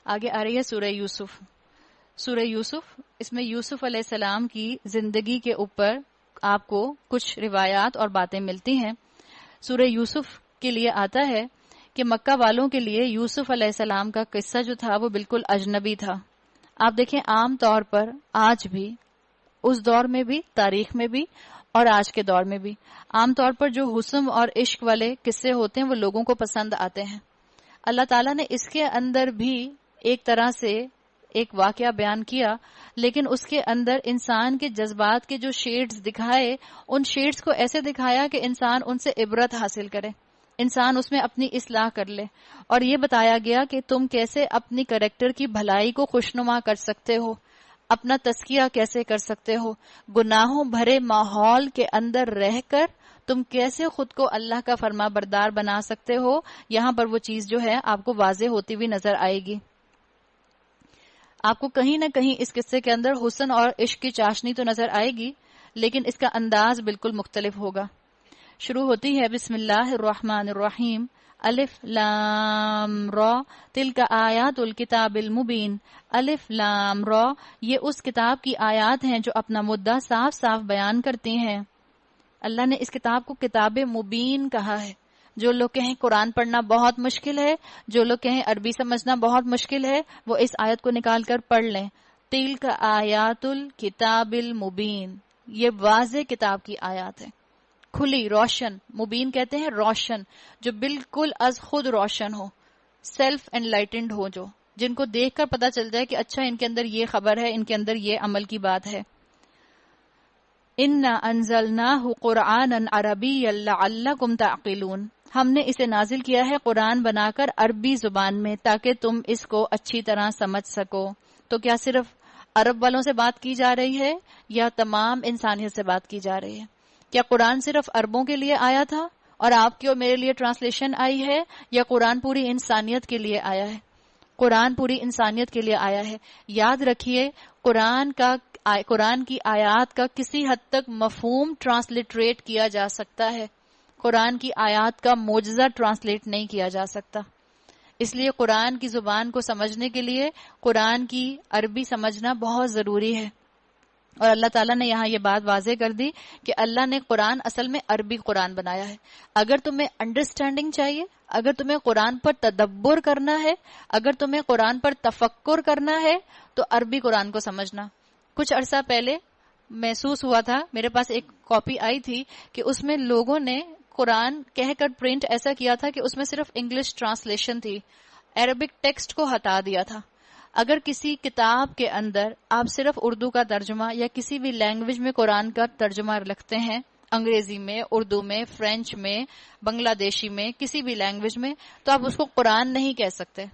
آگے آ رہی ہے سورہ یوسف. سورہ یوسف، اس میں یوسف علیہ السلام کی زندگی کے اوپر آپ کو کچھ روایات اور باتیں ملتی ہیں. سورہ یوسف کے لیے آتا ہے کہ مکہ والوں کے لیے یوسف علیہ السلام کا قصہ جو تھا وہ بالکل اجنبی تھا. آپ دیکھیں عام طور پر آج بھی، اس دور میں بھی، تاریخ میں بھی اور آج کے دور میں بھی، عام طور پر جو حسن اور عشق والے قصے ہوتے ہیں وہ لوگوں کو پسند آتے ہیں. اللہ تعالیٰ نے اس کے اندر بھی ایک طرح سے ایک واقعہ بیان کیا، لیکن اس کے اندر انسان کے جذبات کے جو شیڈز دکھائے، ان شیڈز کو ایسے دکھایا کہ انسان ان سے عبرت حاصل کرے، انسان اس میں اپنی اصلاح کر لے. اور یہ بتایا گیا کہ تم کیسے اپنی کریکٹر کی بھلائی کو خوشنما کر سکتے ہو، اپنا تزکیہ کیسے کر سکتے ہو، گناہوں بھرے ماحول کے اندر رہ کر تم کیسے خود کو اللہ کا فرما بردار بنا سکتے ہو. یہاں پر وہ چیز جو ہے آپ کو واضح ہوتی ہوئی نظر آئے گی. آپ کو کہیں نہ کہیں اس قصے کے اندر حسن اور عشق کی چاشنی تو نظر آئے گی، لیکن اس کا انداز بالکل مختلف ہوگا. شروع ہوتی ہے بسم اللہ الرحمن الرحیم، الف لام را تلک آیات الکتاب المبین. الف لام را، یہ اس کتاب کی آیات ہیں جو اپنا مدعا صاف صاف بیان کرتی ہیں. اللہ نے اس کتاب کو کتاب مبین کہا ہے. جو لوگ کہیں قرآن پڑھنا بہت مشکل ہے، جو لوگ کہیں عربی سمجھنا بہت مشکل ہے، وہ اس آیت کو نکال کر پڑھ لیں. تلک آیات الکتاب المبین، یہ واضح کتاب کی آیات ہیں، کھلی روشن. مبین کہتے ہیں روشن، جو بالکل از خود روشن ہو، سیلف انلائٹنڈ ہو، جو جن کو دیکھ کر پتا چل جائے کہ اچھا ان کے اندر یہ خبر ہے، ان کے اندر یہ عمل کی بات ہے. انا انزلناہ قرآنا عربیا لعلکم تعقلون، ہم نے اسے نازل کیا ہے قرآن بنا کر عربی زبان میں تاکہ تم اس کو اچھی طرح سمجھ سکو. تو کیا صرف عرب والوں سے بات کی جا رہی ہے یا تمام انسانیت سے بات کی جا رہی ہے؟ کیا قرآن صرف عربوں کے لیے آیا تھا اور آپ کی اور میرے لیے ٹرانسلیشن آئی ہے، یا قرآن پوری انسانیت کے لیے آیا ہے؟ قرآن پوری انسانیت کے لیے آیا ہے. یاد رکھیے قرآن کی آیات کا کسی حد تک مفہوم ٹرانسلیٹریٹ کیا جا سکتا ہے، قرآن کی آیات کا معجزہ ٹرانسلیٹ نہیں کیا جا سکتا. اس لیے قرآن کی زبان کو سمجھنے کے لیے قرآن کی عربی سمجھنا بہت ضروری ہے. اور اللہ تعالیٰ نے یہاں یہ بات واضح کر دی کہ اللہ نے قرآن اصل میں عربی قرآن بنایا ہے. اگر تمہیں انڈرسٹینڈنگ چاہیے، اگر تمہیں قرآن پر تدبر کرنا ہے، اگر تمہیں قرآن پر تفکر کرنا ہے، تو عربی قرآن کو سمجھنا. کچھ عرصہ پہلے محسوس ہوا تھا، میرے پاس ایک کاپی آئی تھی کہ اس میں لوگوں نے قرآن کہہ کر پرنٹ ایسا کیا تھا کہ اس میں صرف انگلش ٹرانسلیشن تھی، عربک ٹیکسٹ کو ہٹا دیا تھا. اگر کسی کتاب کے اندر آپ صرف اردو کا ترجمہ یا کسی بھی لینگویج میں قرآن کا ترجمہ لکھتے ہیں، انگریزی میں، اردو میں، فرینچ میں، بنگلہ دیشی میں، کسی بھی لینگویج میں، تو آپ اس کو قرآن نہیں کہہ سکتے.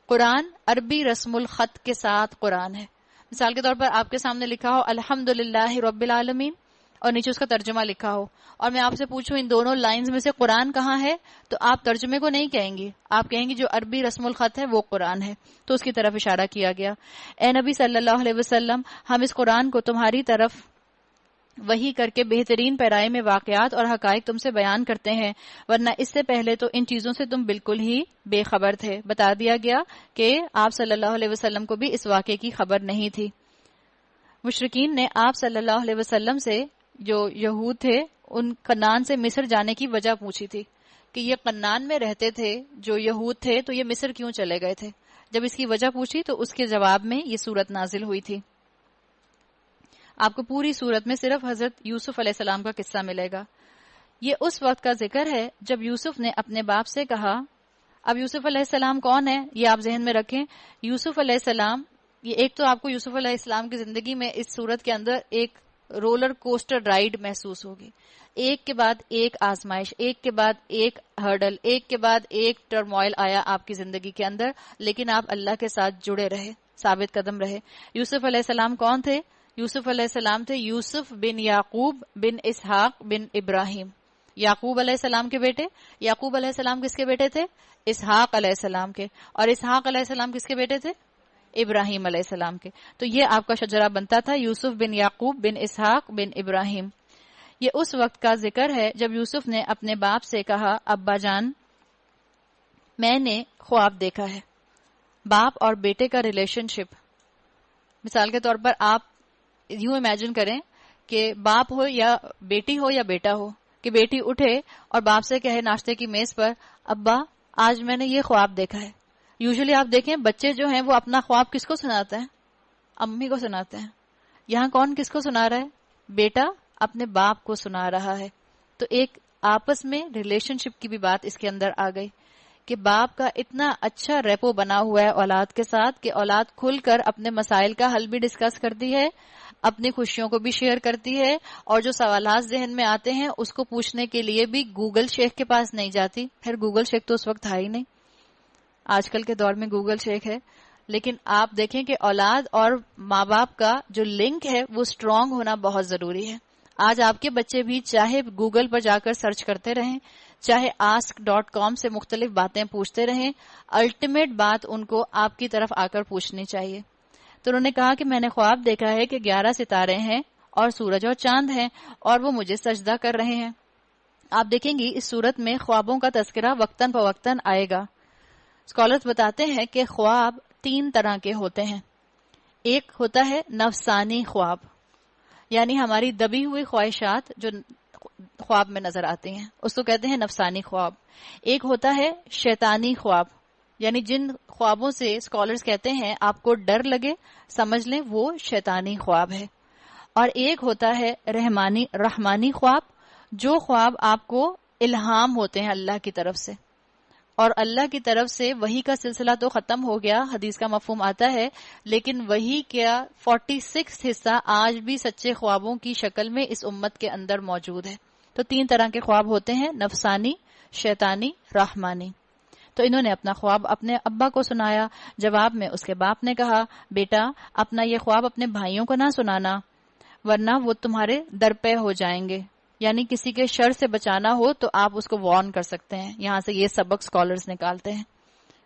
قرآن عربی رسم الخط کے ساتھ قرآن ہے. مثال کے طور پر آپ کے سامنے لکھا ہو الحمدللہ رب العالمین اور نیچے اس کا ترجمہ لکھا ہو، اور میں آپ سے پوچھوں ان دونوں لائنز میں سے قرآن کہاں ہے، تو آپ ترجمے کو نہیں کہیں گی، آپ کہیں گی جو عربی رسم الخط ہے وہ قرآن ہے. تو اس کی طرف اشارہ کیا گیا. اے نبی صلی اللہ علیہ وسلم، ہم اس قرآن کو تمہاری طرف وحی کر کے بہترین پیرائے میں واقعات اور حقائق تم سے بیان کرتے ہیں، ورنہ اس سے پہلے تو ان چیزوں سے تم بالکل ہی بے خبر تھے. بتا دیا گیا کہ آپ صلی اللہ علیہ وسلم کو بھی اس واقعے کی خبر نہیں تھی. مشرکین نے آپ صلی اللہ علیہ وسلم سے، جو یہود تھے، ان کنعان سے مصر جانے کی وجہ پوچھی تھی کہ یہ کنعان میں رہتے تھے جو یہود تھے، تو یہ مصر کیوں چلے گئے تھے. جب اس کی وجہ پوچھی تو اس کے جواب میں یہ سورت نازل ہوئی تھی. آپ کو پوری سورت میں صرف حضرت یوسف علیہ السلام کا قصہ ملے گا. یہ اس وقت کا ذکر ہے جب یوسف نے اپنے باپ سے کہا. اب یوسف علیہ السلام کون ہے یہ آپ ذہن میں رکھیں. یوسف علیہ السلام، یہ ایک تو آپ کو یوسف علیہ السلام کی زندگی میں اس سورت کے اندر ایک رولر کوسٹر رائڈ محسوس ہوگی، ایک کے بعد ایک آزمائش، ایک کے بعد ایک ہرڈل، ایک کے بعد ایک ٹرموائل آیا آپ کی زندگی کے اندر، لیکن آپ اللہ کے ساتھ جڑے رہے، ثابت قدم رہے. یوسف علیہ السلام کون تھے؟ یوسف علیہ السلام تھے یوسف بن یعقوب بن اسحاق بن ابراہیم. یعقوب علیہ السلام کے بیٹے. یعقوب علیہ السلام کس کے بیٹے تھے؟ اسحاق علیہ السلام کے. اور اسحاق علیہ السلام کس کے بیٹے تھے؟ ابراہیم علیہ السلام کے. تو یہ آپ کا شجرہ بنتا تھا یوسف بن یعقوب بن اسحاق بن ابراہیم. یہ اس وقت کا ذکر ہے جب یوسف نے اپنے باپ سے کہا ابا جان میں نے خواب دیکھا ہے. باپ اور بیٹے کا ریلیشن شپ. مثال کے طور پر آپ یوں امیجن کریں کہ باپ ہو یا بیٹی ہو یا بیٹا ہو, کہ بیٹی اٹھے اور باپ سے کہے ناشتے کی میز پر, ابا آج میں نے یہ خواب دیکھا ہے. یوزلی آپ دیکھیں بچے جو ہیں وہ اپنا خواب کس کو سناتے ہیں؟ امی کو سناتے ہیں. یہاں کون کس کو سنا رہا ہے؟ بیٹا اپنے باپ کو سنا رہا ہے. تو ایک آپس میں ریلیشن شپ کی بھی بات اس کے اندر آ گئی کہ باپ کا اتنا اچھا ریپو بنا ہوا ہے اولاد کے ساتھ کہ اولاد کھل کر اپنے مسائل کا حل بھی ڈسکس کرتی ہے, اپنی خوشیوں کو بھی شیئر کرتی ہے, اور جو سوالات ذہن میں آتے ہیں اس کو پوچھنے کے لیے بھی گوگل شیخ کے پاس نہیں جاتی. خیر گوگل شیخ تو اس وقت تھا ہی نہیں, آج کل کے دور میں گوگل شیخ ہے, لیکن آپ دیکھیں کہ اولاد اور ماں باپ کا جو لنک ہے وہ اسٹرانگ ہونا بہت ضروری ہے. آج آپ کے بچے بھی چاہے گوگل پر جا کر سرچ کرتے رہیں, چاہے ask.com سے مختلف باتیں پوچھتے رہیں, الٹیمیٹ بات ان کو آپ کی طرف آ کر پوچھنی چاہیے. تو انہوں نے کہا کہ میں نے خواب دیکھا ہے کہ 11 ستارے ہیں اور سورج اور چاند ہیں اور وہ مجھے سجدہ کر رہے ہیں. آپ دیکھیں گی اس صورت میں خوابوں کا تذکرہ وقتاً فوقتاً آئے گا. اسکالرز بتاتے ہیں کہ خواب 3 طرح کے ہوتے ہیں. ایک ہوتا ہے نفسانی خواب, یعنی ہماری دبی ہوئی خواہشات جو خواب میں نظر آتی ہیں اس کو کہتے ہیں نفسانی خواب. ایک ہوتا ہے شیطانی خواب, یعنی جن خوابوں سے اسکالرز کہتے ہیں آپ کو ڈر لگے, سمجھ لیں وہ شیطانی خواب ہے. اور ایک ہوتا ہے رحمانی خواب, جو خواب آپ کو الہام ہوتے ہیں اللہ کی طرف سے, اور اللہ کی طرف سے وحی کا سلسلہ تو ختم ہو گیا, حدیث کا مفہوم آتا ہے, لیکن وحی کا 46 حصہ آج بھی سچے خوابوں کی شکل میں اس امت کے اندر موجود ہے. تو 3 طرح کے خواب ہوتے ہیں, نفسانی, شیطانی, رحمانی. تو انہوں نے اپنا خواب اپنے ابا کو سنایا. جواب میں اس کے باپ نے کہا, بیٹا اپنا یہ خواب اپنے بھائیوں کو نہ سنانا ورنہ وہ تمہارے در پہ ہو جائیں گے. یعنی کسی کے شر سے بچانا ہو تو آپ اس کو وارن کر سکتے ہیں. یہاں سے یہ سبق اسکالرز نکالتے ہیں.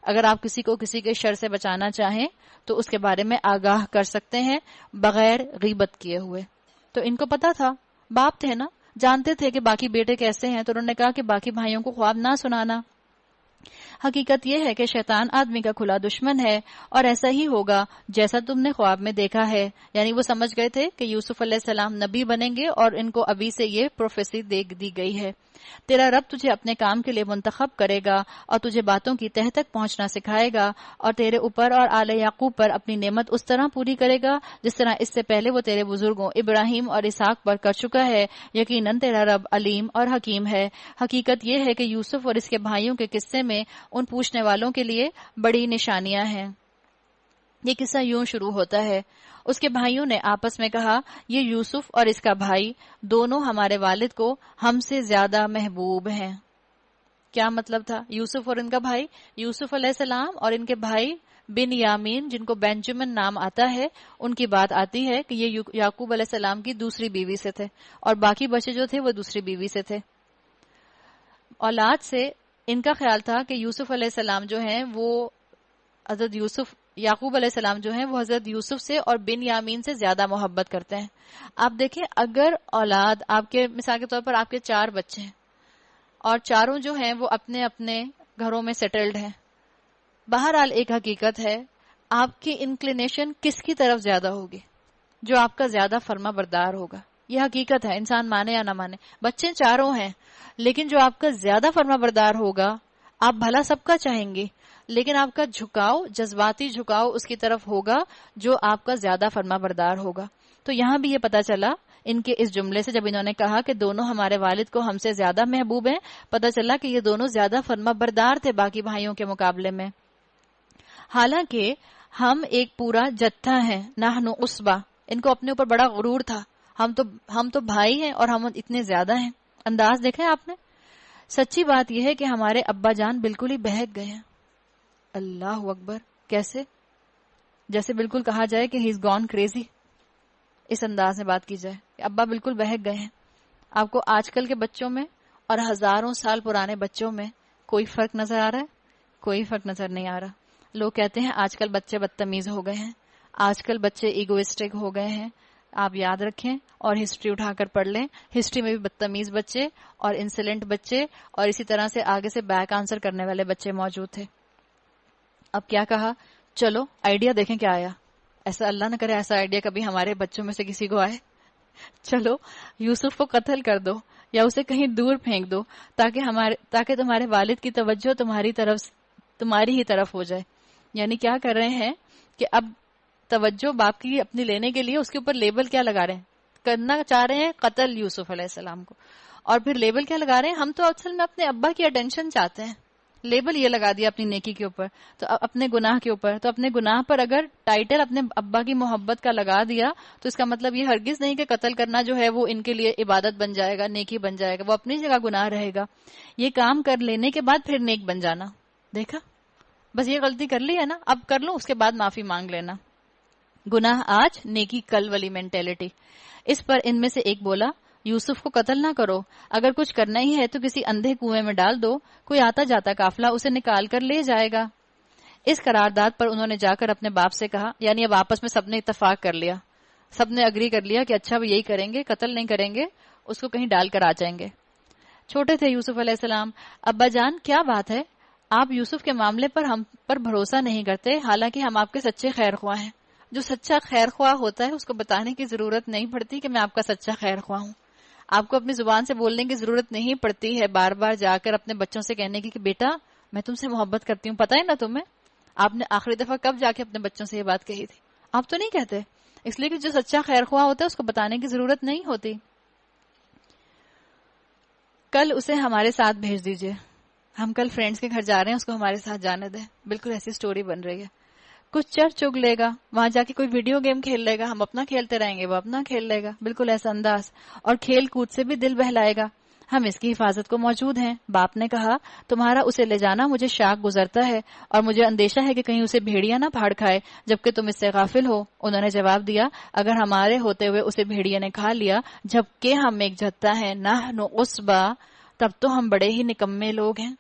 اگر آپ کسی کو کسی کے شر سے بچانا چاہیں تو اس کے بارے میں آگاہ کر سکتے ہیں بغیر غیبت کیے ہوئے. تو ان کو پتا تھا, باپ تھے نا, جانتے تھے کہ باقی بیٹے کیسے ہیں, تو انہوں نے کہا کہ باقی بھائیوں کو خواب نہ سنانا. حقیقت یہ ہے کہ شیطان آدمی کا کھلا دشمن ہے اور ایسا ہی ہوگا جیسا تم نے خواب میں دیکھا ہے. یعنی وہ سمجھ گئے تھے کہ یوسف علیہ السلام نبی بنیں گے اور ان کو ابھی سے یہ پروفیسی دے دی گئی ہے. تیرا رب تجھے اپنے کام کے لیے منتخب کرے گا اور تجھے باتوں کی تہ تک پہنچنا سکھائے گا, اور تیرے اوپر اور آل یعقوب پر اپنی نعمت اس طرح پوری کرے گا جس طرح اس سے پہلے وہ تیرے بزرگوں ابراہیم اور اسحاق پر کر چکا ہے. یقیناً تیرا رب علیم اور حکیم ہے. حقیقت یہ ہے کہ یوسف اور اس کے بھائیوں کے قصے میں ان پوچھنے والوں کے لیے بڑی نشانیاں ہیں. یہ قصہ یوں شروع ہوتا ہے, اس کے بھائیوں نے آپس میں کہا, یہ یوسف اور اس کا بھائی دونوں ہمارے والد کو ہم سے زیادہ محبوب ہیں. کیا مطلب تھا؟ یوسف اور ان کا بھائی, یوسف علیہ السلام اور ان کے بھائی بن یامین جن کو بینجمن نام آتا ہے, ان کی بات آتی ہے کہ یہ یعقوب علیہ السلام کی دوسری بیوی سے تھے اور باقی بچے جو تھے وہ دوسری بیوی سے تھے. اولاد سے ان کا خیال تھا کہ یوسف علیہ السلام جو ہیں وہ حضرت یعقوب علیہ السلام جو ہیں وہ حضرت یوسف سے اور بن یامین سے زیادہ محبت کرتے ہیں. آپ دیکھیں اگر اولاد آپ کے, مثال کے طور پر آپ کے 4 بچے ہیں اور چاروں جو ہیں وہ اپنے اپنے گھروں میں سیٹلڈ ہیں, بہرحال ایک حقیقت ہے, آپ کی انکلینیشن کس کی طرف زیادہ ہوگی؟ جو آپ کا زیادہ فرما بردار ہوگا. یہ حقیقت ہے, انسان مانے یا نہ مانے. بچے 4 ہیں لیکن جو آپ کا زیادہ فرما بردار ہوگا, آپ بھلا سب کا چاہیں گے, لیکن آپ کا جھکاؤ, جذباتی جھکاؤ اس کی طرف ہوگا جو آپ کا زیادہ فرما بردار ہوگا. تو یہاں بھی یہ پتا چلا ان کے اس جملے سے, جب انہوں نے کہا کہ دونوں ہمارے والد کو ہم سے زیادہ محبوب ہیں, پتا چلا کہ یہ دونوں زیادہ فرما بردار تھے باقی بھائیوں کے مقابلے میں. حالانکہ ہم ایک پورا جتھا ہیں, نحن عصبہ, ان کو اپنے اوپر بڑا غرور تھا, ہم تو بھائی ہیں اور ہم اتنے زیادہ ہیں. انداز دیکھیں آپ نے. سچی بات یہ ہے کہ ہمارے ابا جان بالکل ہی بہک گئے ہیں. اللہ اکبر. کیسے؟ جیسے بالکل کہا جائے کہ ہی از گون کریزی, اس انداز میں بات کی جائے کہ ابا بالکل بہک گئے ہیں. آپ کو آج کل کے بچوں میں اور ہزاروں سال پرانے بچوں میں کوئی فرق نظر آ رہا ہے؟ کوئی فرق نظر نہیں آ رہا. لوگ کہتے ہیں آج کل بچے بدتمیز ہو گئے ہیں, آج کل بچے ایگوئسٹک ہو گئے ہیں. آپ یاد رکھیں اور ہسٹری اٹھا کر پڑھ لیں, ہسٹری میں بھی بدتمیز بچے اور انسلنٹ بچے اور اسی طرح سے آگے سے بیک آنسر کرنے والے بچے موجود تھے. اب کیا کہا, چلو آئیڈیا دیکھیں کیا آیا. ایسا اللہ نہ کرے ایسا آئیڈیا کبھی ہمارے بچوں میں سے کسی کو آئے. چلو یوسف کو قتل کر دو یا اسے کہیں دور پھینک دو تاکہ تمہارے والد کی توجہ تمہاری ہی طرف ہو جائے. یعنی کیا کر رہے ہیں کہ اب توجہ باپ کی اپنی لینے کے لیے اس کے اوپر لیبل کیا لگا رہے ہیں, کرنا چاہ رہے ہیں قتل یوسف علیہ السلام کو. اور پھر لیبل کیا لگا رہے ہیں, ہم تو اصل میں اپنے ابا کی اٹینشن چاہتے ہیں. لیبل یہ لگا دیا اپنی نیکی کے اوپر, تو اپنے گناہ کے اوپر, تو اپنے گناہ پر اگر ٹائٹل اپنے ابا کی محبت کا لگا دیا تو اس کا مطلب یہ ہرگز نہیں کہ قتل کرنا جو ہے وہ ان کے لیے عبادت بن جائے گا, نیکی بن جائے گا. وہ اپنی جگہ گناہ رہے گا. یہ کام کر لینے کے بعد پھر نیک بن جانا. دیکھا, بس یہ غلطی کر لی ہے نا, اب کر لوں, اس کے بعد معافی مانگ لینا. گناہ آج نیکی کل والی مینٹیلٹی. اس پر ان میں سے ایک بولا, یوسف کو قتل نہ کرو, اگر کچھ کرنا ہی ہے تو کسی اندھے کنویں میں ڈال دو, کوئی آتا جاتا قافلہ اسے نکال کر لے جائے گا. اس قرارداد پر انہوں نے جا کر اپنے باپ سے کہا, یعنی اب آپس میں سب نے اتفاق کر لیا, سب نے اگری کر لیا کہ اچھا وہ یہی کریں گے, قتل نہیں کریں گے, اس کو کہیں ڈال کر آ جائیں گے. چھوٹے تھے یوسف علیہ السلام. ابا جان کیا بات ہے, آپ یوسف کے معاملے پر ہم پر بھروسہ نہیں کرتے, حالانکہ ہم آپ کے سچے خیر خواہ ہیں. جو سچا خیر خواہ ہوتا ہے اس کو بتانے کی ضرورت نہیں پڑتی کہ میں آپ کا سچا خیر خواہ ہوں. آپ کو اپنی زبان سے بولنے کی ضرورت نہیں پڑتی ہے بار بار جا کر اپنے بچوں سے کہنے کی کہ بیٹا میں تم سے محبت کرتی ہوں. پتہ ہے نا تمہیں, آپ نے آخری دفعہ کب جا کے اپنے بچوں سے یہ بات کہی تھی؟ آپ تو نہیں کہتے, اس لیے کہ جو سچا خیر خواہ ہوتا ہے اس کو بتانے کی ضرورت نہیں ہوتی. کل اسے ہمارے ساتھ بھیج دیجئے, ہم کل فرینڈس کے گھر جا رہے ہیں, اس کو ہمارے ساتھ جانے دیں. بالکل ایسی سٹوری بن رہی ہے. کچھ چر چگ لے گا, وہاں جا کے کوئی ویڈیو گیم کھیل لے گا, ہم اپنا کھیلتے رہیں گے, وہ اپنا کھیل لے گا. بالکل ایسا انداز, اور کھیل کود سے بھی دل بہلائے گا. ہم اس کی حفاظت کو موجود ہیں. باپ نے کہا, تمہارا اسے لے جانا مجھے شاک گزرتا ہے, اور مجھے اندیشہ ہے کہ کہیں اسے بھیڑیا نہ پھاڑ کھائے جبکہ تم اس سے غافل ہو. انہوں نے جواب دیا, اگر ہمارے ہوتے ہوئے اسے بھیڑیا نے کھا لیا جبکہ ہم ایک جتھا ہیں, نحن عصبہ, تب تو ہم بڑے ہی نکمے لوگ ہیں.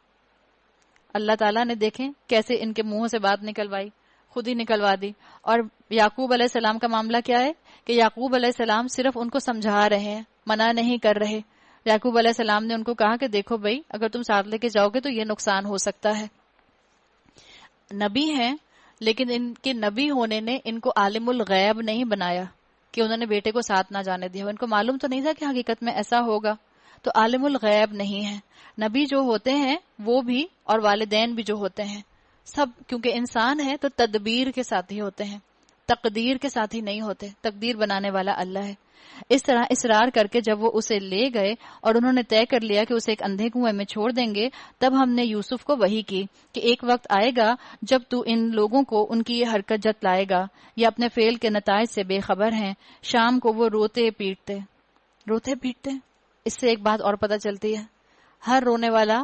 اللہ تعالیٰ نے دیکھیں کیسے ان کے منہوں سے بات نکلوائی, خود ہی نکلوا دی. اور یعقوب علیہ السلام کا معاملہ کیا ہے کہ یعقوب علیہ السلام صرف ان کو سمجھا رہے ہیں, منع نہیں کر رہے. یعقوب علیہ السلام نے ان کو کہا کہ دیکھو بھائی, اگر تم ساتھ لے کے جاؤ گے تو یہ نقصان ہو سکتا ہے. نبی ہیں, لیکن ان کے نبی ہونے نے ان کو عالم الغیب نہیں بنایا کہ انہوں نے بیٹے کو ساتھ نہ جانے دیا. ان کو معلوم تو نہیں تھا کہ حقیقت میں ایسا ہوگا, تو عالم الغیب نہیں ہے. نبی جو ہوتے ہیں وہ بھی, اور والدین بھی جو ہوتے ہیں سب, کیونکہ انسان ہے تو تدبیر کے ساتھ ہی ہوتے ہیں, تقدیر کے ساتھ ہی نہیں ہوتے. تقدیر بنانے والا اللہ ہے. اس طرح اصرار کر کے جب وہ اسے لے گئے اور انہوں نے طے کر لیا کہ اسے ایک اندھے کنویں میں چھوڑ دیں گے, تب ہم نے یوسف کو وحی کی کہ ایک وقت آئے گا جب تو ان لوگوں کو ان کی یہ حرکت جتلائے گا, یا اپنے فعل کے نتائج سے بے خبر ہیں. شام کو وہ روتے پیٹتے. اس سے ایک بات اور پتہ چلتی ہے, ہر رونے والا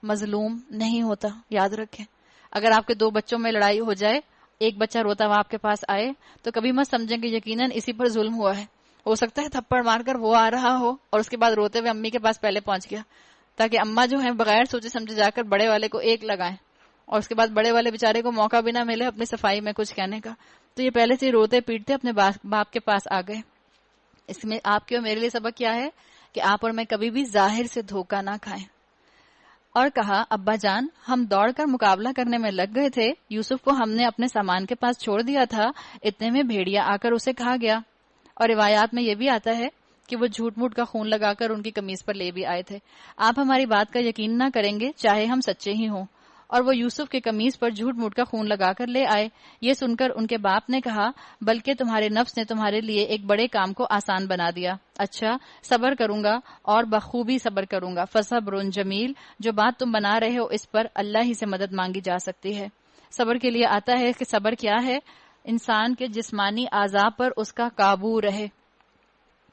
مظلوم نہیں ہوتا. یاد رکھیں, اگر آپ کے دو بچوں میں لڑائی ہو جائے, ایک بچہ روتا ہوا آپ کے پاس آئے تو کبھی مت سمجھیں کہ یقیناً اسی پر ظلم ہوا ہے. ہو سکتا ہے تھپڑ مار کر وہ آ رہا ہو اور اس کے بعد روتے ہوئے امی کے پاس پہلے پہنچ گیا, تاکہ اماں جو ہیں بغیر سوچے سمجھے جا کر بڑے والے کو ایک لگائیں, اور اس کے بعد بڑے والے بیچارے کو موقع بھی نہ ملے اپنی صفائی میں کچھ کہنے کا. تو یہ پہلے سے روتے پیٹتے اپنے باپ کے پاس آ گئے. اس میں آپ کے اور میرے لیے سبق کیا ہے کہ آپ اور میں کبھی بھی ظاہر سے دھوکہ نہ کھائیں. اور کہا, ابا جان ہم دوڑ کر مقابلہ کرنے میں لگ گئے تھے, یوسف کو ہم نے اپنے سامان کے پاس چھوڑ دیا تھا, اتنے میں بھیڑیا آ کر اسے کھا گیا. اور روایات میں یہ بھی آتا ہے کہ وہ جھوٹ موٹ کا خون لگا کر ان کی قمیص پر لے بھی آئے تھے. آپ ہماری بات کا یقین نہ کریں گے چاہے ہم سچے ہی ہوں. اور وہ یوسف کے قمیص پر جھوٹ موٹ کا خون لگا کر لے آئے. یہ سن کر ان کے باپ نے کہا, بلکہ تمہارے نفس نے تمہارے لیے ایک بڑے کام کو آسان بنا دیا. اچھا صبر کروں گا اور بخوبی صبر کروں گا. فصبر جمیل, جو بات تم بنا رہے ہو اس پر اللہ ہی سے مدد مانگی جا سکتی ہے. صبر کے لیے آتا ہے کہ صبر کیا ہے, انسان کے جسمانی اعضاء پر اس کا قابو رہے,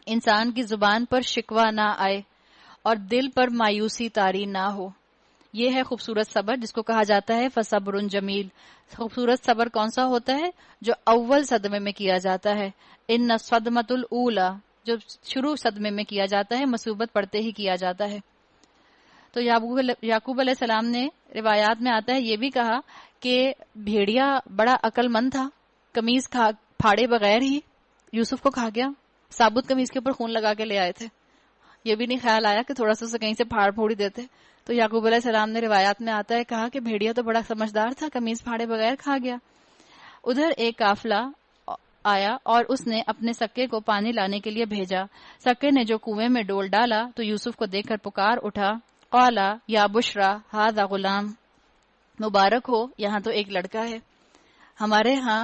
انسان کی زبان پر شکوہ نہ آئے, اور دل پر مایوسی طاری نہ ہو. یہ ہے خوبصورت صبر جس کو کہا جاتا ہے فصبر جمیل. خوبصورت صبر کون سا ہوتا ہے؟ جو اول صدمے میں کیا جاتا ہے. ان الصدمۃ الاولی, جو شروع صدمے میں کیا جاتا ہے, مصیبت پڑتے ہی کیا جاتا ہے. تو یعقوب علیہ السلام نے, روایات میں آتا ہے, یہ بھی کہا کہ بھیڑیا بڑا عقل مند تھا, قمیض پھاڑے بغیر ہی یوسف کو کھا گیا. ثابت قمیض کے اوپر خون لگا کے لے آئے تھے, یہ بھی نہیں خیال آیا کہ تھوڑا سا اسے کہیں سے پھاڑ پھوڑی دیتے. تو یعقوب علیہ السلام نے, روایات میں آتا ہے, کہا کہ بھیڑیا تو بڑا سمجھدار تھا, قمیض پھاڑے بغیر کھا گیا. ادھر ایک قافلہ آیا اور اس نے اپنے سکے کو پانی لانے کے لیے بھیجا. سکے نے جو کنویں میں ڈول ڈالا تو یوسف کو دیکھ کر پکار اٹھا، قالا یا بشرا ھذا غلام، مبارک ہو، یہاں تو ایک لڑکا ہے. ہمارے ہاں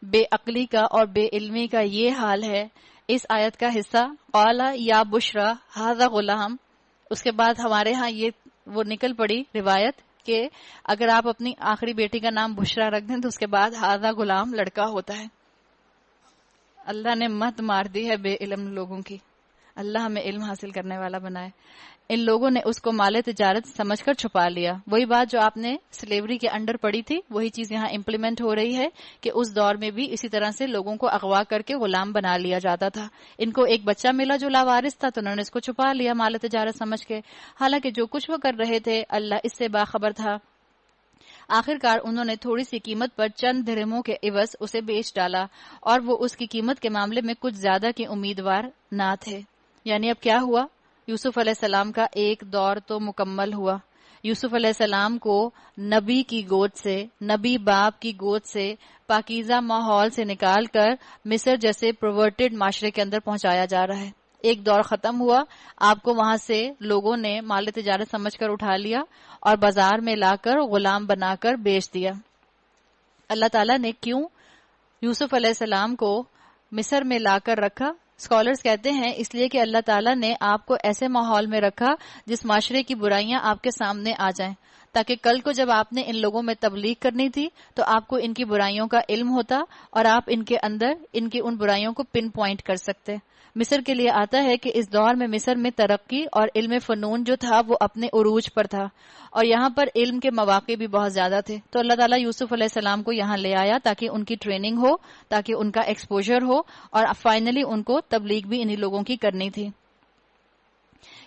بے عقلی کا اور بے علمی کا یہ حال ہے. اس آیت کا حصہ قالا یا بشرا ھذا غلام، اس کے بعد ہمارے ہاں یہ وہ نکل پڑی روایت کہ اگر آپ اپنی آخری بیٹی کا نام بشرا رکھ دیں تو اس کے بعد ھذا غلام لڑکا ہوتا ہے. اللہ نے مت مار دی ہے بے علم لوگوں کی. اللہ ہمیں علم حاصل کرنے والا بنائے. ان لوگوں نے اس کو مال تجارت سمجھ کر چھپا لیا. وہی بات جو آپ نے سلیوری کے انڈر پڑھی تھی وہی چیز یہاں امپلیمنٹ ہو رہی ہے کہ اس دور میں بھی اسی طرح سے لوگوں کو اغوا کر کے غلام بنا لیا جاتا تھا. ان کو ایک بچہ ملا جو لاوارث تھا تو انہوں نے اس کو چھپا لیا مال تجارت سمجھ کے، حالانکہ جو کچھ وہ کر رہے تھے اللہ اس سے باخبر تھا. آخرکار انہوں نے تھوڑی سی قیمت پر چند درہموں کے عوض اسے بیچ ڈالا اور وہ اس کی قیمت کے معاملے میں کچھ زیادہ کے امیدوار نہ تھے. یعنی اب کیا ہوا؟ یوسف علیہ السلام کا ایک دور تو مکمل ہوا. یوسف علیہ السلام کو نبی کی گود سے، نبی باپ کی گود سے، پاکیزہ ماحول سے نکال کر مصر جیسے پرورٹڈ معاشرے کے اندر پہنچایا جا رہا ہے. ایک دور ختم ہوا، آپ کو وہاں سے لوگوں نے مال تجارت سمجھ کر اٹھا لیا اور بازار میں لا کر غلام بنا کر بیچ دیا. اللہ تعالیٰ نے کیوں یوسف علیہ السلام کو مصر میں لا کر رکھا؟ اسکالرز کہتے ہیں اس لیے کہ اللہ تعالیٰ نے آپ کو ایسے ماحول میں رکھا جس معاشرے کی برائیاں آپ کے سامنے آ جائیں، تاکہ کل کو جب آپ نے ان لوگوں میں تبلیغ کرنی تھی تو آپ کو ان کی برائیوں کا علم ہوتا اور آپ ان کے اندر ان کی ان برائیوں کو پن پوائنٹ کر سکتے. مصر کے لیے آتا ہے کہ اس دور میں مصر میں ترقی اور علم فنون جو تھا وہ اپنے عروج پر تھا اور یہاں پر علم کے مواقع بھی بہت زیادہ تھے. تو اللہ تعالیٰ یوسف علیہ السلام کو یہاں لے آیا تاکہ ان کی ٹریننگ ہو، تاکہ ان کا ایکسپوجر ہو اور فائنلی ان کو تبلیغ بھی انہی لوگوں کی کرنی تھی.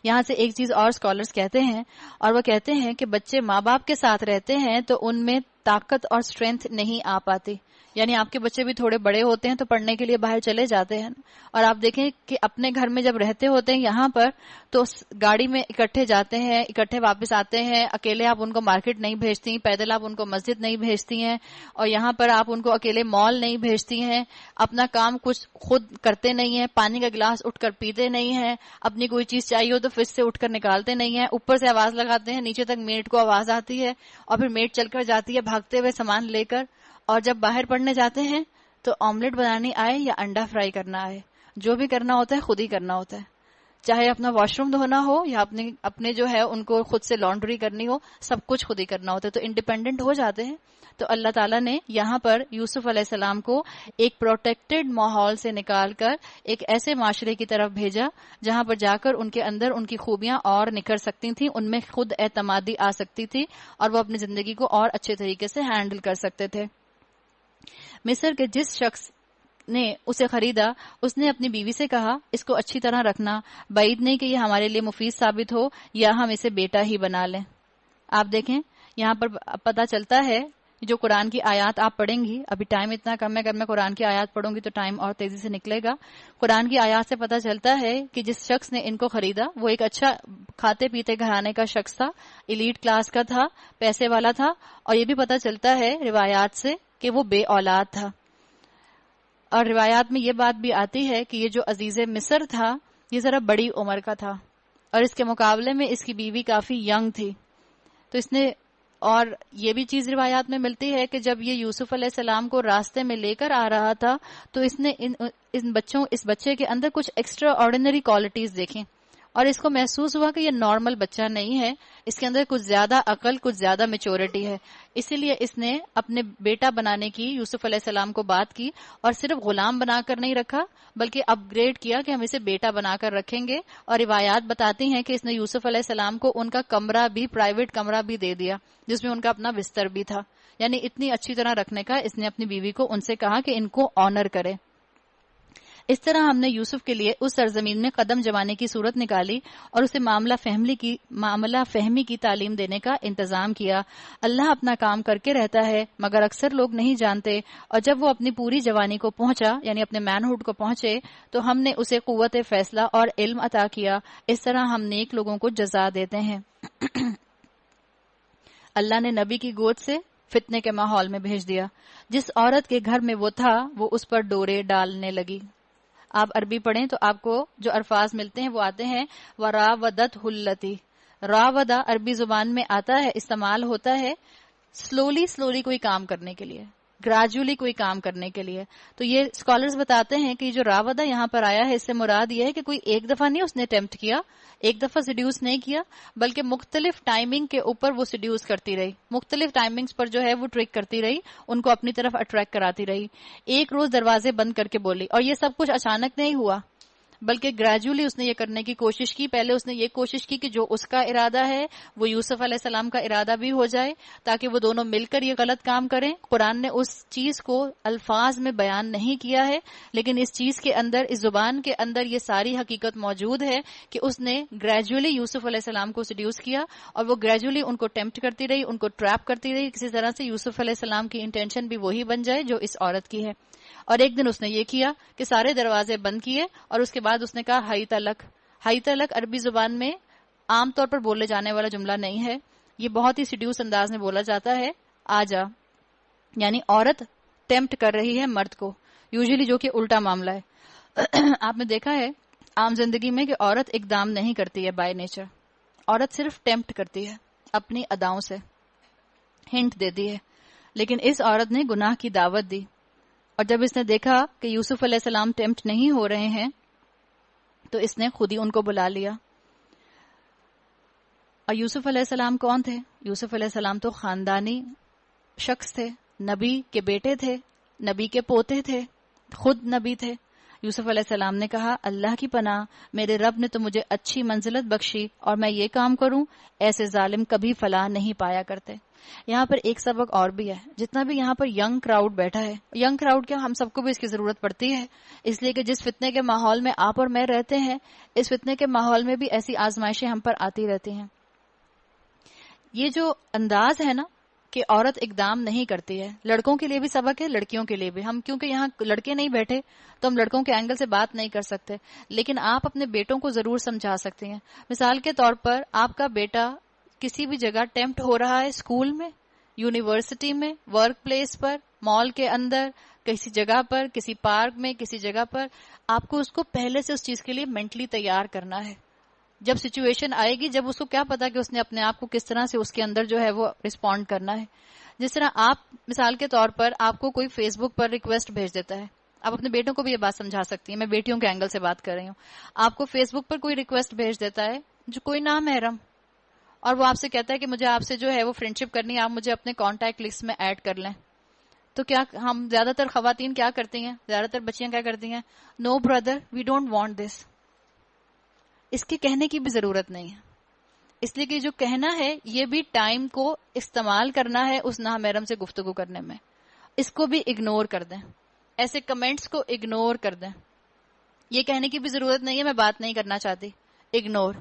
یہاں سے ایک چیز اور اسکالرز کہتے ہیں، اور وہ کہتے ہیں کہ بچے ماں باپ کے ساتھ رہتے ہیں تو ان میں طاقت اور اسٹرینتھ نہیں آ پاتی. یعنی آپ کے بچے بھی تھوڑے بڑے ہوتے ہیں تو پڑھنے کے لیے باہر چلے جاتے ہیں، اور آپ دیکھیں کہ اپنے گھر میں جب رہتے ہوتے ہیں یہاں پر تو گاڑی میں اکٹھے جاتے ہیں، اکٹھے واپس آتے ہیں. اکیلے آپ ان کو مارکیٹ نہیں بھیجتی، پیدل آپ ان کو مسجد نہیں بھیجتی ہیں، اور یہاں پر آپ ان کو اکیلے مال نہیں بھیجتی ہیں. اپنا کام کچھ خود کرتے نہیں ہیں، پانی کا گلاس اٹھ کر پیتے نہیں ہیں، اپنی کوئی چیز چاہیے ہو تو فریج سے اٹھ کر نکالتے نہیں ہیں، اوپر سے آواز لگاتے ہیں، نیچے تک میڈ کو آواز آتی ہے اور پھر میڈ چل کر جاتی ہے بھاگتے ہوئے سامان لے کر. اور جب باہر پڑھنے جاتے ہیں تو آملیٹ بنانی آئے یا انڈا فرائی کرنا آئے، جو بھی کرنا ہوتا ہے خود ہی کرنا ہوتا ہے. چاہے اپنا واش روم دھونا ہو یا اپنے جو ہے ان کو خود سے لانڈری کرنی ہو، سب کچھ خود ہی کرنا ہوتا ہے. تو انڈیپینڈنٹ ہو جاتے ہیں. تو اللہ تعالیٰ نے یہاں پر یوسف علیہ السلام کو ایک پروٹیکٹڈ ماحول سے نکال کر ایک ایسے معاشرے کی طرف بھیجا جہاں پر جا کر ان کے اندر ان کی خوبیاں اور نکھر سکتی تھیں، ان میں خود اعتمادی آ سکتی تھی اور وہ اپنی زندگی کو اور اچھے طریقے سے ہینڈل کر سکتے تھے. مصر کے جس شخص نے اسے خریدا اس نے اپنی بیوی سے کہا اس کو اچھی طرح رکھنا، بعید نہیں کہ یہ ہمارے لیے مفید ثابت ہو یا ہم اسے بیٹا ہی بنا لیں. آپ دیکھیں یہاں پر پتہ چلتا ہے، جو قرآن کی آیات آپ پڑھیں گی، ابھی ٹائم اتنا کم ہے، اگر میں قرآن کی آیات پڑھوں گی تو ٹائم اور تیزی سے نکلے گا. قرآن کی آیات سے پتہ چلتا ہے کہ جس شخص نے ان کو خریدا وہ ایک اچھا کھاتے پیتے گھرانے کا شخص تھا، ایلیٹ کلاس کا تھا، پیسے والا تھا، اور یہ بھی پتہ چلتا ہے روایات سے کہ وہ بے اولاد تھا. اور روایات میں یہ بات بھی آتی ہے کہ یہ جو عزیز مصر تھا یہ ذرا بڑی عمر کا تھا اور اس کے مقابلے میں اس کی بیوی کافی ینگ تھی. تو اس نے، اور یہ بھی چیز روایات میں ملتی ہے کہ جب یہ یوسف علیہ السلام کو راستے میں لے کر آ رہا تھا تو اس نے اس بچے کے اندر کچھ ایکسٹرا آرڈینری کوالٹیز دیکھیں اور اس کو محسوس ہوا کہ یہ نارمل بچہ نہیں ہے، اس کے اندر کچھ زیادہ عقل، کچھ زیادہ میچورٹی ہے. اسی لیے اس نے اپنے بیٹا بنانے کی یوسف علیہ السلام کو بات کی اور صرف غلام بنا کر نہیں رکھا بلکہ اپ گریڈ کیا کہ ہم اسے بیٹا بنا کر رکھیں گے. اور روایات بتاتی ہیں کہ اس نے یوسف علیہ السلام کو ان کا کمرہ بھی، پرائیویٹ کمرہ بھی دے دیا جس میں ان کا اپنا بستر بھی تھا. یعنی اتنی اچھی طرح رکھنے کا اس نے اپنی بیوی کو ان سے کہا کہ ان کو آنر کرے. اس طرح ہم نے یوسف کے لیے اس سرزمین میں قدم جمانے کی صورت نکالی اور اسے معاملہ فہمی کی تعلیم دینے کا انتظام کیا. اللہ اپنا کام کر کے رہتا ہے مگر اکثر لوگ نہیں جانتے. اور جب وہ اپنی پوری جوانی کو پہنچا، یعنی اپنے مینہوڈ کو پہنچے، تو ہم نے اسے قوت فیصلہ اور علم عطا کیا. اس طرح ہم نیک لوگوں کو جزا دیتے ہیں. اللہ نے نبی کی گود سے فتنے کے ماحول میں بھیج دیا. جس عورت کے گھر میں وہ تھا وہ اس پر ڈورے ڈالنے لگی. آپ عربی پڑھیں تو آپ کو جو الفاظ ملتے ہیں وہ آتے ہیں وراودت التی. راودا عربی زبان میں آتا ہے، استعمال ہوتا ہے سلولی کوئی کام کرنے کے لیے، گریجولی کوئی کام کرنے کے لیے. تو یہ اسکالرز بتاتے ہیں کہ جو راودہ یہاں پر آیا ہے اس سے مراد یہ ہے کہ کوئی ایک دفعہ نہیں اس نے اٹیمپٹ کیا، ایک دفعہ سیڈیوس نہیں کیا، بلکہ مختلف ٹائمنگ کے اوپر وہ سیڈیوس کرتی رہی، مختلف ٹائمنگز پر جو ہے وہ ٹرک کرتی رہی، ان کو اپنی طرف اٹریکٹ کراتی رہی. ایک روز دروازے بند کر کے بولی، اور یہ سب کچھ اچانک نہیں ہوا بلکہ گریجولی اس نے یہ کرنے کی کوشش کی. پہلے اس نے یہ کوشش کی کہ جو اس کا ارادہ ہے وہ یوسف علیہ السلام کا ارادہ بھی ہو جائے تاکہ وہ دونوں مل کر یہ غلط کام کریں. قرآن نے اس چیز کو الفاظ میں بیان نہیں کیا ہے، لیکن اس چیز کے اندر، اس زبان کے اندر یہ ساری حقیقت موجود ہے کہ اس نے گریجولی یوسف علیہ السلام کو سیڈیوس کیا، اور وہ گریجولی ان کو ٹیمپٹ کرتی رہی، ان کو ٹریپ کرتی رہی کسی طرح سے یوسف علیہ السلام کی انٹینشن بھی وہی بن جائے جو اس عورت کی ہے. اور ایک دن اس نے یہ کیا کہ سارے دروازے بند کیے، اور اس کے بعد اس نے کہا ہائی تلک. ہائی تلک عربی زبان میں عام طور پر بولے جانے والا جملہ نہیں ہے، یہ بہت ہی سیڈیوس انداز میں بولا جاتا ہے. آ جا، یعنی عورت ٹیمپٹ کر رہی ہے مرد کو، یوزلی جو کہ الٹا معاملہ ہے. آپ نے دیکھا ہے عام زندگی میں کہ عورت اقدام نہیں کرتی ہے بائی نیچر، عورت صرف ٹیمپٹ کرتی ہے اپنی اداؤں سے، ہنٹ دیتی ہے. لیکن اس عورت نے گناہ کی دعوت دی، اور جب اس نے دیکھا کہ یوسف علیہ السلام ٹیمپٹ نہیں ہو رہے ہیں تو اس نے خود ہی ان کو بلا لیا. اور یوسف علیہ السلام کون تھے؟ یوسف علیہ السلام تو خاندانی شخص تھے، نبی کے بیٹے تھے، نبی کے پوتے تھے، خود نبی تھے. یوسف علیہ السلام نے کہا اللہ کی پناہ، میرے رب نے تو مجھے اچھی منزلت بخشی اور میں یہ کام کروں، ایسے ظالم کبھی فلاح نہیں پایا کرتے. یہاں پر ایک سبق اور بھی ہے. جتنا بھی یہاں پر ینگ کراؤڈ بیٹھا ہے، ینگ کراؤڈ کیا، ہم سب کو بھی اس کی ضرورت پڑتی ہے، اس لیے کہ جس فتنے کے ماحول میں آپ اور میں رہتے ہیں، اس فتنے کے ماحول میں بھی ایسی آزمائشیں ہم پر آتی رہتی ہیں. یہ جو انداز ہے نا کہ عورت اقدام نہیں کرتی ہے، لڑکوں کے لیے بھی سبق ہے، لڑکیوں کے لیے بھی. ہم کیونکہ یہاں لڑکے نہیں بیٹھے تو ہم لڑکوں کے اینگل سے بات نہیں کر سکتے، لیکن آپ اپنے بیٹوں کو ضرور سمجھا سکتے ہیں. مثال کے طور پر آپ کا بیٹا کسی بھی جگہ ٹیمپٹ ہو رہا ہے، اسکول میں، یونیورسٹی میں، ورک پلیس پر، مال کے اندر، کسی جگہ پر، کسی پارک میں، کسی جگہ پر، آپ کو اس کو پہلے سے اس چیز کے لیے مینٹلی تیار کرنا ہے. جب سچویشن آئے گی، جب اس کو کیا پتا کہ اس نے اپنے آپ کو کس طرح سے اس کے اندر جو ہے وہ رسپونڈ کرنا ہے. جس طرح آپ مثال کے طور پر آپ کو کوئی فیس بک پر ریکویسٹ بھیج دیتا ہے، آپ اپنے بیٹوں کو بھی یہ بات سمجھا سکتی ہیں، میں بیٹیوں کے اینگل سے بات کر رہی ہوں. آپ کو فیس بک پر کوئی ریکویسٹ بھیج دیتا ہے جو کوئی نامحرم، اور وہ آپ سے کہتا ہے کہ مجھے آپ سے جو ہے وہ فرینڈ شپ کرنی ہے، آپ مجھے اپنے کانٹیکٹ لسٹ میں ایڈ کر لیں. تو کیا ہم زیادہ تر خواتین کیا کرتی ہیں، زیادہ تر بچیاں کیا کرتی ہیں؟ No brother, we don't want this. اس کے کہنے کی بھی ضرورت نہیں ہے، اس لیے کہ جو کہنا ہے یہ بھی ٹائم کو استعمال کرنا ہے اس نامحرم سے گفتگو کرنے میں. اس کو بھی اگنور کر دیں، ایسے کمنٹس کو اگنور کر دیں. یہ کہنے کی بھی ضرورت نہیں ہے میں بات نہیں کرنا چاہتی، اگنور.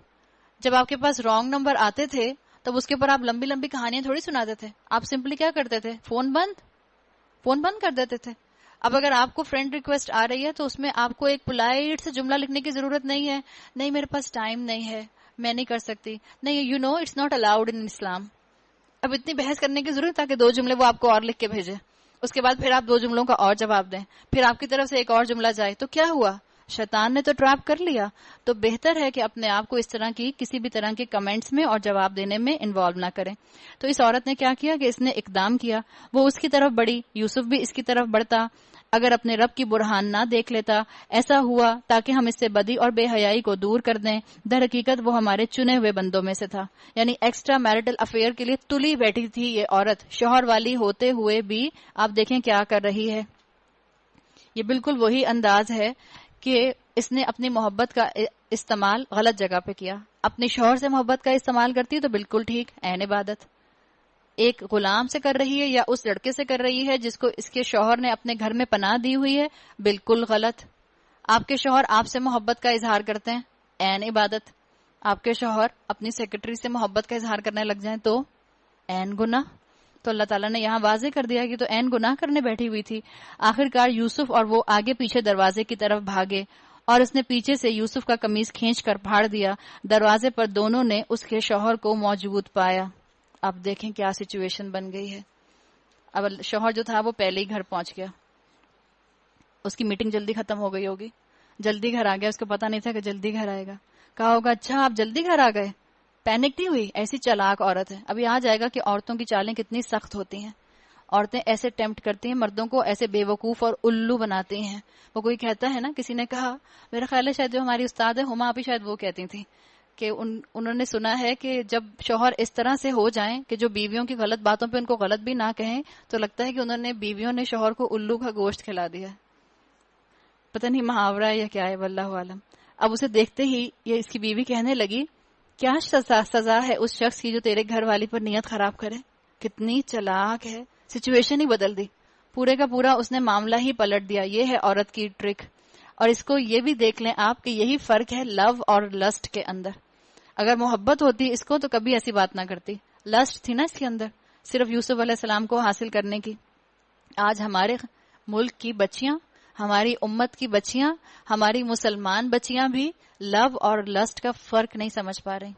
جب آپ کے پاس رانگ نمبر آتے تھے تب اس کے اوپر آپ لمبی لمبی کہانیاں تھوڑی سناتے تھے، آپ سمپلی کیا کرتے تھے؟ فون بند کر دیتے تھے. اب اگر آپ کو فرینڈ ریکویسٹ آ رہی ہے تو اس میں آپ کو ایک پولائٹ سے جملہ لکھنے کی ضرورت نہیں ہے، نہیں میرے پاس ٹائم نہیں ہے، میں نہیں کر سکتی، نہیں، you know it's not allowed in Islam. اب اتنی بحث کرنے کی ضرورت ہے کہ 2 جملے وہ آپ کو اور لکھ کے بھیجے، اس کے بعد پھر آپ 2 جملوں کا اور جواب دیں، پھر آپ کی طرف سے ایک اور جملہ جائے، تو کیا ہوا؟ شیطان نے تو ٹریپ کر لیا. تو بہتر ہے کہ اپنے آپ کو اس طرح کی کسی بھی طرح کے کمنٹس میں اور جواب دینے میں انوالو نہ کریں. تو اس عورت نے کیا کیا کہ اس نے اقدام کیا، وہ اس کی طرف بڑھی، یوسف بھی اس کی طرف بڑھتا. اگر اپنے رب کی برہان نہ دیکھ لیتا، ایسا ہوا تاکہ ہم اس سے بدی اور بے حیائی کو دور کر دیں. در حقیقت وہ ہمارے چنے ہوئے بندوں میں سے تھا. یعنی ایکسٹرا میرٹل افیئر کے لیے تلی بیٹھی تھی یہ عورت، شوہر والی ہوتے ہوئے بھی آپ دیکھیں کیا کر رہی ہے. یہ بالکل وہی انداز ہے کہ اس نے اپنی محبت کا استعمال غلط جگہ پہ کیا. اپنے شوہر سے محبت کا استعمال کرتی تو بالکل ٹھیک، عین عبادت. ایک غلام سے کر رہی ہے یا اس لڑکے سے کر رہی ہے جس کو اس کے شوہر نے اپنے گھر میں پناہ دی ہوئی ہے، بالکل غلط. آپ کے شوہر آپ سے محبت کا اظہار کرتے ہیں، عین عبادت. آپ کے شوہر اپنی سیکرٹری سے محبت کا اظہار کرنے لگ جائیں تو عین گناہ. تو اللہ تعالیٰ نے یہاں واضح کر دیا کہ تو عین گناہ کرنے بیٹھی ہوئی تھی. آخرکار یوسف اور وہ آگے پیچھے دروازے کی طرف بھاگے اور اس نے پیچھے سے یوسف کا قمیص کھینچ کر پھاڑ دیا. دروازے پر دونوں نے اس کے شوہر کو موجود پایا. اب دیکھیں کیا سچویشن بن گئی ہے. اب شوہر جو تھا وہ پہلے ہی گھر پہنچ گیا، اس کی میٹنگ جلدی ختم ہو گئی ہوگی، جلدی گھر آ گیا، اس کو پتا نہیں تھا کہ جلدی گھر آئے گا. کہا ہوگا اچھا آپ جلدی گھر آ گئے، پینک نہیں ہوئی. ایسی چالاک عورت ہے. ابھی آ جائے گا کہ عورتوں کی چالیں کتنی سخت ہوتی ہیں. عورتیں ایسے ٹیمپٹ کرتی ہیں مردوں کو، ایسے بے وقوف اور الو بناتی ہیں. وہ کوئی کہتا ہے نا، کسی نے کہا، میرا خیال ہے شاید جو ہماری استاد ہے ہما آپی شاید وہ کہتی تھی کہ انہوں نے سنا ہے کہ جب شوہر اس طرح سے ہو جائیں کہ جو بیویوں کی غلط باتوں پہ ان کو غلط بھی نہ کہیں تو لگتا ہے کہ انہوں نے بیویوں نے شوہر کو الو کا گوشت کھلا دیا. پتہ نہیں محاورہ ہے یا کیا ہے، واللہ عالم. اب اسے دیکھتے ہی یہ اس کی بیوی کہنے لگی، کیا سزا ہے اس شخص کی جو تیرے گھر والی پر نیت خراب کرے. کتنی چلاک ہے، سچویشن ہی بدل دی، پورے کا پورا اس نے معاملہ ہی پلٹ دیا. یہ ہے عورت کی ٹرک. اور اس کو یہ بھی دیکھ لیں آپ کہ یہی فرق ہے لو اور لسٹ کے اندر. اگر محبت ہوتی اس کو تو کبھی ایسی بات نہ کرتی. لسٹ تھی نا اس کے اندر، صرف یوسف علیہ السلام کو حاصل کرنے کی. آج ہمارے ملک کی بچیاں، ہماری امت کی بچیاں، ہماری مسلمان بچیاں بھی لو اور لسٹ کا فرق نہیں سمجھ پا رہی.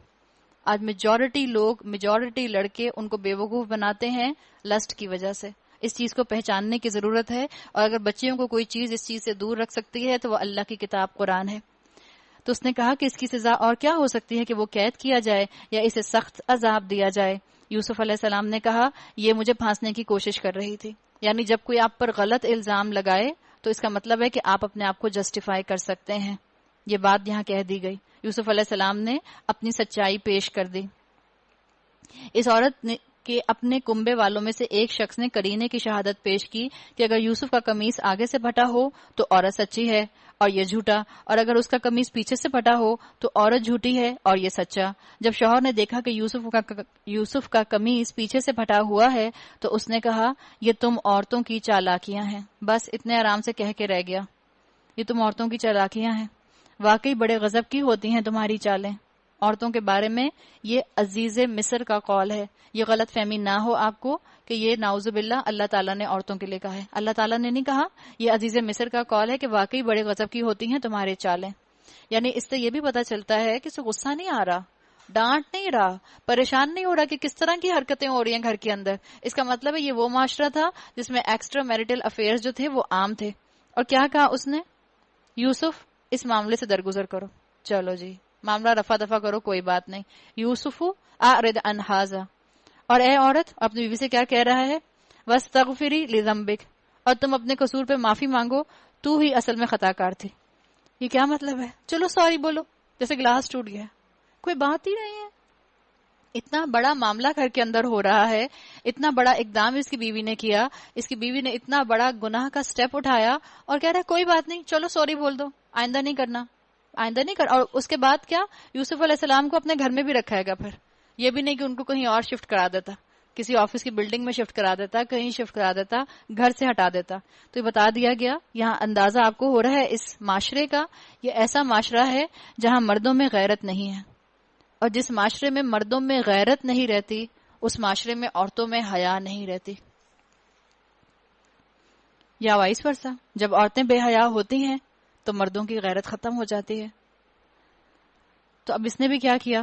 آج میجورٹی لڑکے ان کو بے وقوف بناتے ہیں لسٹ کی وجہ سے. اس چیز کو پہچاننے کی ضرورت ہے، اور اگر بچیوں کو کوئی چیز اس چیز سے دور رکھ سکتی ہے تو وہ اللہ کی کتاب قرآن ہے. تو اس نے کہا کہ اس کی سزا اور کیا ہو سکتی ہے کہ وہ قید کیا جائے یا اسے سخت عذاب دیا جائے. یوسف علیہ السلام نے کہا یہ مجھے پھانسنے کی کوشش کر رہی تھی. یعنی جب کوئی آپ پر غلط الزام لگائے تو اس کا مطلب ہے کہ آپ اپنے آپ کو جسٹیفائی کر سکتے ہیں. یہ بات یہاں کہہ دی گئی. یوسف علیہ السلام نے اپنی سچائی پیش کر دی. اس عورت نے کہ اپنے کنبے والوں میں سے ایک شخص نے کرینے کی شہادت پیش کی کہ اگر یوسف کا قمیص آگے سے پھٹا ہو تو عورت سچی ہے اور یہ جھوٹا، اور اگر اس کا قمیص پیچھے سے پھٹا ہو تو عورت جھوٹی ہے اور یہ سچا. جب شوہر نے دیکھا کہ یوسف کا قمیص پیچھے سے پھٹا ہوا ہے تو اس نے کہا یہ تم عورتوں کی چالاکیاں ہیں. بس اتنے آرام سے کہہ کے رہ گیا، یہ تم عورتوں کی چالاکیاں ہیں. واقعی بڑے غضب کی ہوتی ہیں تمہاری چالیں. عورتوں کے بارے میں یہ عزیز مصر کا قول ہے. یہ غلط فہمی نہ ہو آپ کو کہ یہ نعوذ باللہ اللہ تعالیٰ نے عورتوں کے لیے کہا ہے. اللہ تعالیٰ نے نہیں کہا. یہ عزیز مصر کا قول ہے کہ واقعی بڑے غضب کی ہوتی ہیں تمہاری چالیں. یعنی اس سے یہ بھی پتہ چلتا ہے کہ اسے غصہ نہیں آ رہا، ڈانٹ نہیں رہا، پریشان نہیں ہو رہا کہ کس طرح کی حرکتیں ہو رہی ہیں گھر کے اندر. اس کا مطلب ہے یہ وہ معاشرہ تھا جس میں ایکسٹرا میریٹل افیئرز جو تھے وہ عام تھے. اور کیا کہا اس نے، یوسف اس معاملے سے درگزر کرو، چلو جی معاملہ رفع دفع کرو، کوئی بات نہیں. یوسف اعرض عن ھذا. اور اے عورت اپنی بیوی سے کیا کہہ رہا ہے، واستغفری لذنبک، اور تم اپنے قصور پہ معافی مانگو، تو ہی اصل میں خطا کار تھی. یہ کیا مطلب ہے؟ چلو سوری بولو، جیسے گلاس ٹوٹ گیا، کوئی بات ہی نہیں ہے. اتنا بڑا معاملہ گھر کے اندر ہو رہا ہے، اتنا بڑا اقدام اس کی بیوی نے کیا، اس کی بیوی نے اتنا بڑا گناہ کا سٹیپ اٹھایا اور کہہ رہا ہے کوئی بات نہیں، چلو سوری بول دو، آئندہ نہیں کرنا، آئندہ نہیں کر. اور اس کے بعد کیا، یوسف علیہ السلام کو اپنے گھر میں بھی رکھائے گا. پھر یہ بھی نہیں کہ ان کو کہیں اور شفٹ کرا دیتا، کسی آفس کی بلڈنگ میں شفٹ کرا دیتا، کہیں شفٹ کرا دیتا، گھر سے ہٹا دیتا. تو یہ بتا دیا گیا. یہاں اندازہ آپ کو ہو رہا ہے اس معاشرے کا. یہ ایسا معاشرہ ہے جہاں مردوں میں غیرت نہیں ہے، اور جس معاشرے میں مردوں میں غیرت نہیں رہتی اس معاشرے میں عورتوں میں حیا نہیں رہتی، یا وائس ورثہ. جب عورتیں بے حیا ہوتی ہیں تو مردوں کی غیرت ختم ہو جاتی ہے. تو اب اس نے بھی کیا کیا،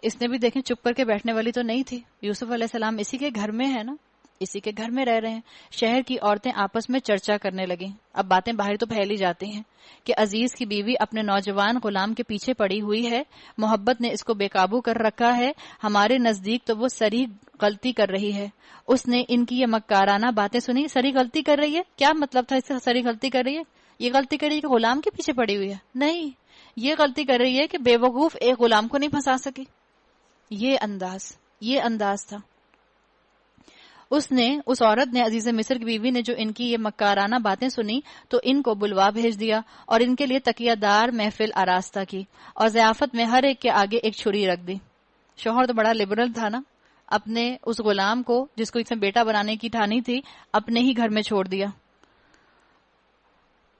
اس نے بھی دیکھیں چپ کر کے بیٹھنے والی تو نہیں تھی. یوسف علیہ السلام اسی کے گھر میں ہے نا، اسی کے گھر میں رہ رہے ہیں. شہر کی عورتیں آپس میں چرچا کرنے لگیں. اب باتیں باہر تو پھیلی جاتی ہیں کہ عزیز کی بیوی اپنے نوجوان غلام کے پیچھے پڑی ہوئی ہے، محبت نے اس کو بے قابو کر رکھا ہے، ہمارے نزدیک تو وہ صریح غلطی کر رہی ہے. اس نے ان کی یہ مکارانہ باتیں سنی. صریح غلطی کر رہی ہے، کیا مطلب تھا اس سے صریح غلطی کر رہی ہے؟ یہ غلطی کر رہی ہے کہ غلام کے پیچھے پڑی ہوئی ہے؟ نہیں، یہ غلطی کر رہی ہے کہ بے وقوف ایک غلام کو نہیں پھنسا سکی. یہ انداز تھا. اس عورت نے، عزیز مصر کی بیوی نے جو ان کی یہ مکارانہ باتیں سنی تو ان کو بلوا بھیج دیا اور ان کے لیے تکیہ دار محفل آراستہ کی اور ضیافت میں ہر ایک کے آگے ایک چھری رکھ دی. شوہر تو بڑا لبرل تھا نا، اپنے اس غلام کو جس کو اس نے بیٹا بنانے کی ٹھانی تھی اپنے ہی گھر میں چھوڑ دیا.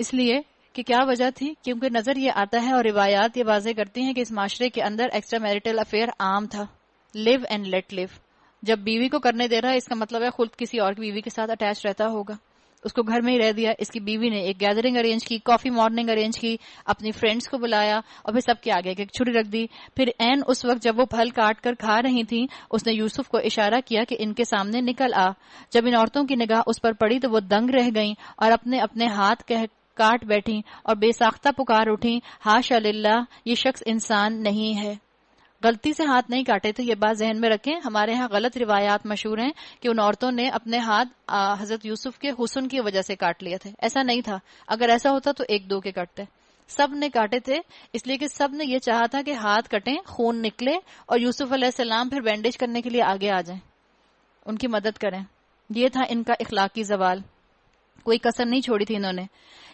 اس لیے کہ کیا وجہ تھی؟ کیونکہ نظر یہ آتا ہے اور روایات یہ واضح کرتی ہیں کہ اس معاشرے کے اندر ایکسٹرا میریٹل افیئر عام تھا. لیو اینڈ لیٹ لیو. جب بیوی کو کرنے دے رہا ہے اس کا مطلب ہے خود کسی اور کی بیوی کے ساتھ اٹیچ رہتا ہوگا. اس کو گھر میں ہی رہ دیا. اس کی بیوی نے ایک گیدرنگ ارینج کی, کافی مارننگ ارینج کی, اپنی فرینڈس کو بلایا اور پھر سب کے آگے ایک چھری رکھ دی. پھر عین اس وقت جب وہ پھل کاٹ کر کھا رہی تھیں اس نے یوسف کو اشارہ کیا کہ ان کے سامنے نکل آ. جب ان عورتوں کی نگاہ اس پر پڑی تو وہ دنگ رہ گئیں اور اپنے اپنے ہاتھ کاٹ بیٹھیں اور بے ساختہ پکار اٹھیں, ہاشا للہ, یہ شخص انسان نہیں ہے. غلطی سے ہاتھ نہیں کاٹے تھے, یہ بات ذہن میں رکھیں. ہمارے ہاں غلط روایات مشہور ہیں کہ ان عورتوں نے اپنے ہاتھ حضرت یوسف کے حسن کی وجہ سے کاٹ لیے تھے. ایسا نہیں تھا. اگر ایسا ہوتا تو ایک دو کے کٹتے. سب نے کاٹے تھے اس لیے کہ سب نے یہ چاہا تھا کہ ہاتھ کٹیں, خون نکلے اور یوسف علیہ السلام پھر بینڈیج کرنے کے لیے آگے آ جائیں, ان کی مدد کریں. یہ تھا ان کا اخلاقی زوال. کوئی کسر نہیں چھوڑی تھی انہوں نے.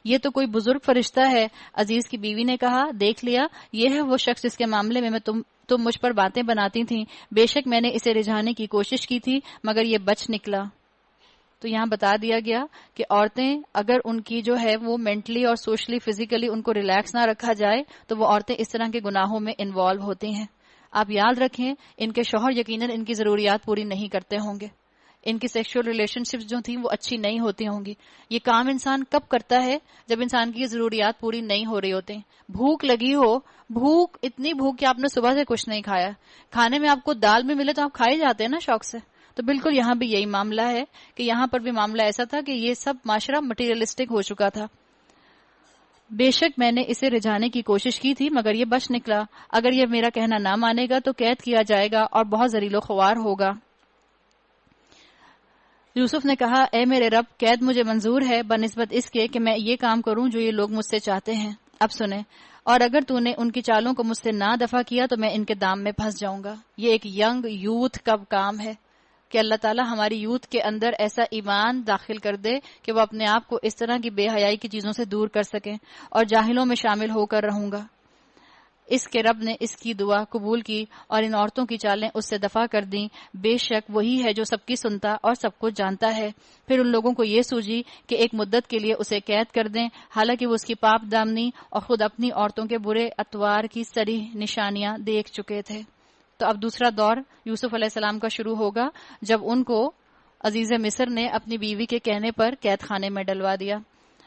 یہ تو کوئی بزرگ فرشتہ ہے. عزیز کی بیوی نے کہا, دیکھ لیا, یہ ہے وہ شخص جس کے معاملے میں تم مجھ پر باتیں بناتی تھیں. بے شک میں نے اسے رجھانے کی کوشش کی تھی مگر یہ بچ نکلا. تو یہاں بتا دیا گیا کہ عورتیں اگر ان کی جو ہے وہ مینٹلی اور سوشلی فزیکلی ان کو ریلیکس نہ رکھا جائے تو وہ عورتیں اس طرح کے گناہوں میں انوالو ہوتی ہیں. آپ یاد رکھیں ان کے شوہر یقیناً ان کی ضروریات پوری نہیں کرتے ہوں گے. ان کی سیکشول ریلیشن شپس جو تھیں وہ اچھی نہیں ہوتی ہوں گی. یہ کام انسان کب کرتا ہے؟ جب انسان کی یہ ضروریات پوری نہیں ہو رہی ہوتی. بھوک لگی ہو, بھوک اتنی بھوک کہ آپ نے صبح سے کچھ نہیں کھایا, کھانے میں آپ کو دال میں ملے تو آپ کھائے جاتے ہیں نا شوق سے. تو بالکل یہاں بھی یہی معاملہ ہے کہ یہاں پر بھی معاملہ ایسا تھا کہ یہ سب معاشرہ مٹیریلسٹک ہو چکا تھا. بے شک میں نے اسے رجھانے کی کوشش کی تھی مگر یہ بچ نکلا. اگر یہ میرا کہنا نہ مانے گا تو قید کیا جائے گا اور بہت ذلیل و خوار ہوگا. یوسف نے کہا, اے میرے رب, قید مجھے منظور ہے بنسبت اس کے کہ میں یہ کام کروں جو یہ لوگ مجھ سے چاہتے ہیں. اب سنیں, اور اگر تو نے ان کی چالوں کو مجھ سے نہ دفع کیا تو میں ان کے دام میں پھنس جاؤں گا. یہ ایک ینگ یوتھ کا کام ہے کہ اللہ تعالیٰ ہماری یوتھ کے اندر ایسا ایمان داخل کر دے کہ وہ اپنے آپ کو اس طرح کی بے حیائی کی چیزوں سے دور کر سکیں اور جاہلوں میں شامل ہو کر رہوں گا. اس کے رب نے اس کی دعا قبول کی اور ان عورتوں کی چالیں اس سے دفع کر دیں. بے شک وہی ہے جو سب کی سنتا اور سب کچھ جانتا ہے. پھر ان لوگوں کو یہ سوجی کہ ایک مدت کے لیے اسے قید کر دیں, حالانکہ وہ اس کی پاپ دامنی اور خود اپنی عورتوں کے برے اطوار کی صریح نشانیاں دیکھ چکے تھے. تو اب دوسرا دور یوسف علیہ السلام کا شروع ہوگا جب ان کو عزیز مصر نے اپنی بیوی کے کہنے پر قید خانے میں ڈلوا دیا.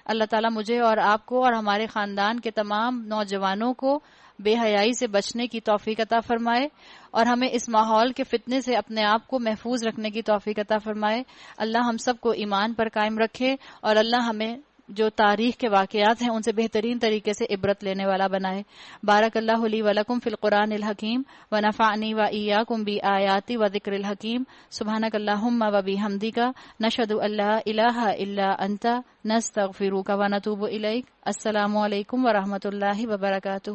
اللہ تعالیٰ مجھے اور آپ کو اور ہمارے خاندان کے تمام نوجوانوں کو بے حیائی سے بچنے کی توفیق عطا فرمائے اور ہمیں اس ماحول کے فتنے سے اپنے آپ کو محفوظ رکھنے کی توفیق عطا فرمائے. اللہ ہم سب کو ایمان پر قائم رکھے اور اللہ ہمیں جو تاریخ کے واقعات ہیں ان سے بہترین طریقے سے عبرت لینے والا بنائے. بارک اللہ لی ولکم فی القرآن الحکیم ونفعنی وایاکم بآیاتی وذکر الحکیم. سبحانک اللہم وبحمدک نشہد ان لا الہ الا انت نستغفرک ونتوب الیک. السلام علیکم ورحمۃ اللہ وبرکاتہ.